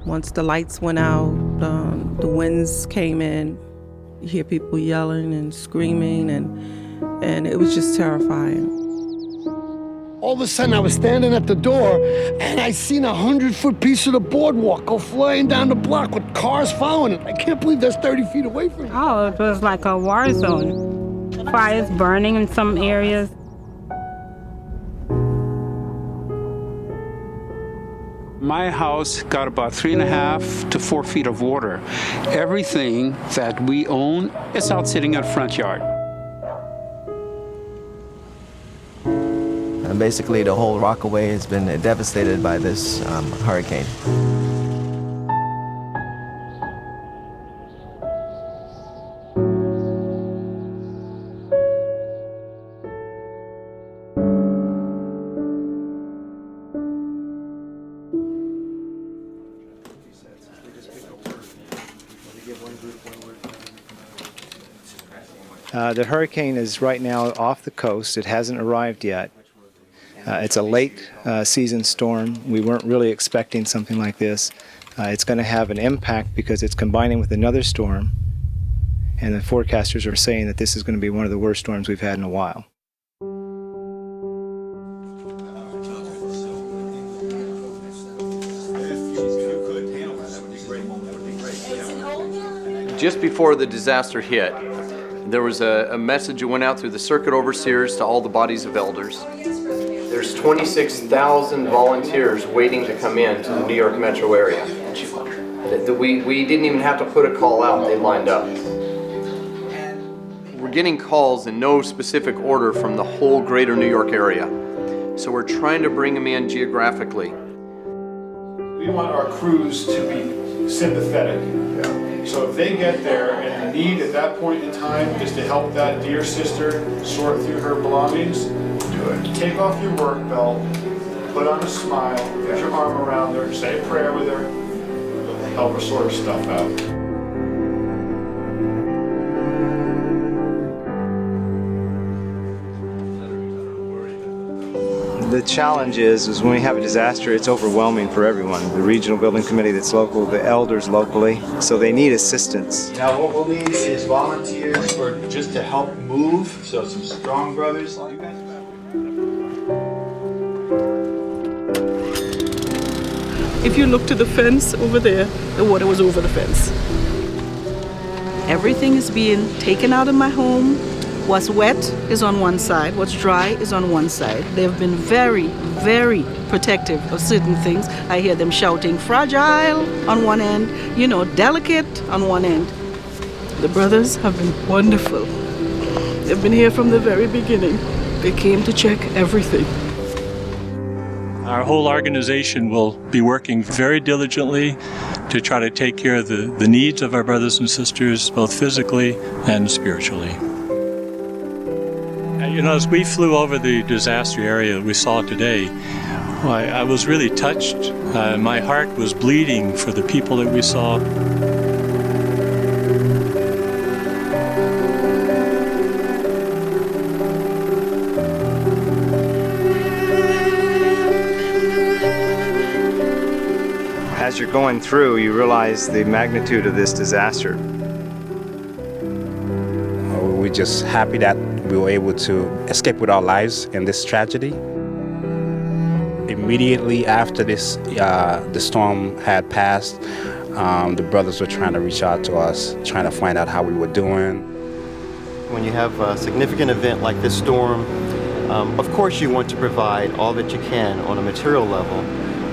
Once the lights went out, the winds came in. You hear people yelling and screaming, and it was just terrifying. All of a sudden, I was standing at the door, and I seen a 100-foot piece of the boardwalk go flying down the block with cars following it. I can't believe that's 30 feet away from me. Oh, it was like a war zone. Fires burning in some areas. My house got about 3.5 to 4 feet of water. Everything that we own is out sitting in the front yard. Basically, the whole Rockaway has been devastated by this hurricane. The hurricane is right now off the coast. It hasn't arrived yet. It's a late season storm. We weren't really expecting something like this. It's going to have an impact because it's combining with another storm, and the forecasters are saying that this is going to be one of the worst storms we've had in a while. Just before the disaster hit, there was a message that went out through the circuit overseers to all the bodies of elders. There's 26,000 volunteers waiting to come in to the New York metro area. We didn't even have to put a call out, they lined up. We're getting calls in no specific order from the whole greater New York area. So we're trying to bring them in geographically. We want our crews to be sympathetic. So if they get there and the need at that point in time is to help that dear sister sort through her belongings, do it. Take off your work belt, put on a smile, put your arm around her, say a prayer with her, help her sort her stuff out. The challenge is when we have a disaster, it's overwhelming for everyone. The regional building committee that's local, the elders locally, so they need assistance. Now what we'll need is volunteers for just to help move, so some strong brothers. If you look to the fence over there, the water was over the fence. Everything is being taken out of my home. What's wet is on one side, what's dry is on one side. They've been very, very protective of certain things. I hear them shouting fragile on one end, delicate on one end. The brothers have been wonderful. They've been here from the very beginning. They came to check everything. Our whole organization will be working very diligently to try to take care of the needs of our brothers and sisters, both physically and spiritually. As we flew over the disaster area that we saw today, I was really touched. My heart was bleeding for the people that we saw. As you're going through, you realize the magnitude of this disaster. We're just happy that we were able to escape with our lives in this tragedy. Immediately after this, the storm had passed, the brothers were trying to reach out to us, trying to find out how we were doing. When you have a significant event like this storm, of course you want to provide all that you can on a material level,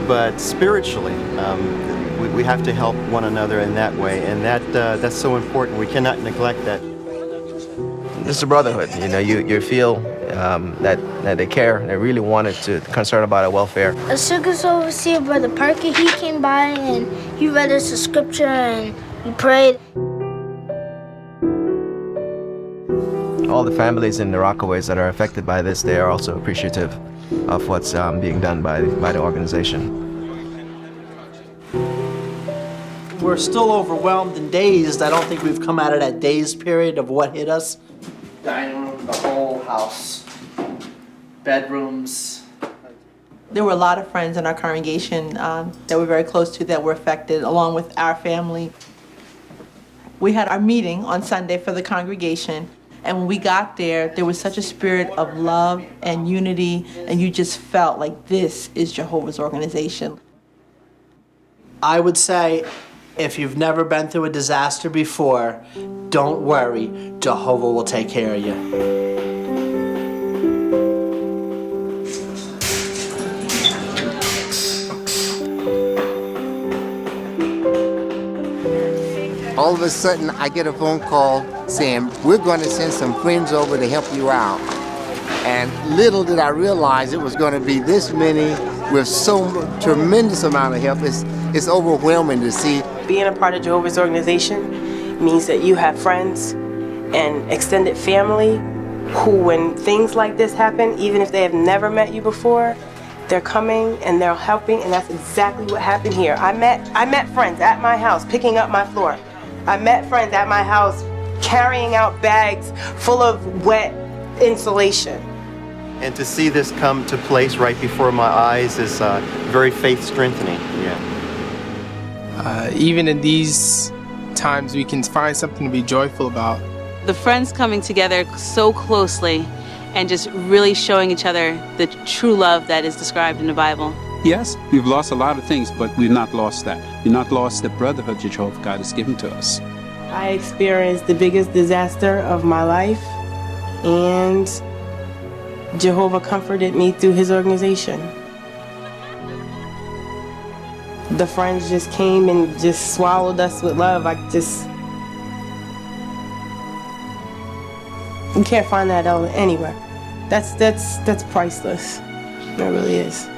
but spiritually, we have to help one another in that way, and that's so important. We cannot neglect that. It's a brotherhood. You feel that they care. They really wanted to concern about our welfare. A circus overseer, Brother Parker, he came by and he read us a scripture and he prayed. All the families in the Rockaways that are affected by this, they are also appreciative of what's being done by the organization. We're still overwhelmed and dazed. I don't think we've come out of that dazed period of what hit us. Dining room, the whole house, bedrooms. There were a lot of friends in our congregation that we're very close to that were affected, along with our family. We had our meeting on Sunday for the congregation, and when we got there, there was such a spirit of love and unity, and you just felt like this is Jehovah's organization. I would say, if you've never been through a disaster before, don't worry, Jehovah will take care of you. All of a sudden, I get a phone call saying, we're going to send some friends over to help you out. And little did I realize it was going to be this many with so tremendous amount of help. It's overwhelming to see. Being a part of Jehovah's organization means that you have friends and extended family who, when things like this happen, even if they have never met you before, they're coming and they're helping, and that's exactly what happened here. I met friends at my house picking up my floor. I met friends at my house carrying out bags full of wet insulation. And to see this come to place right before my eyes is very faith strengthening. Yeah. Even in these times, we can find something to be joyful about. The friends coming together so closely and just really showing each other the true love that is described in the Bible. Yes, we've lost a lot of things, but we've not lost that. We've not lost the brotherhood Jehovah God has given to us. I experienced the biggest disaster of my life, and Jehovah comforted me through his organization. The friends just came and just swallowed us with love. You can't find that anywhere. That's priceless. It really is.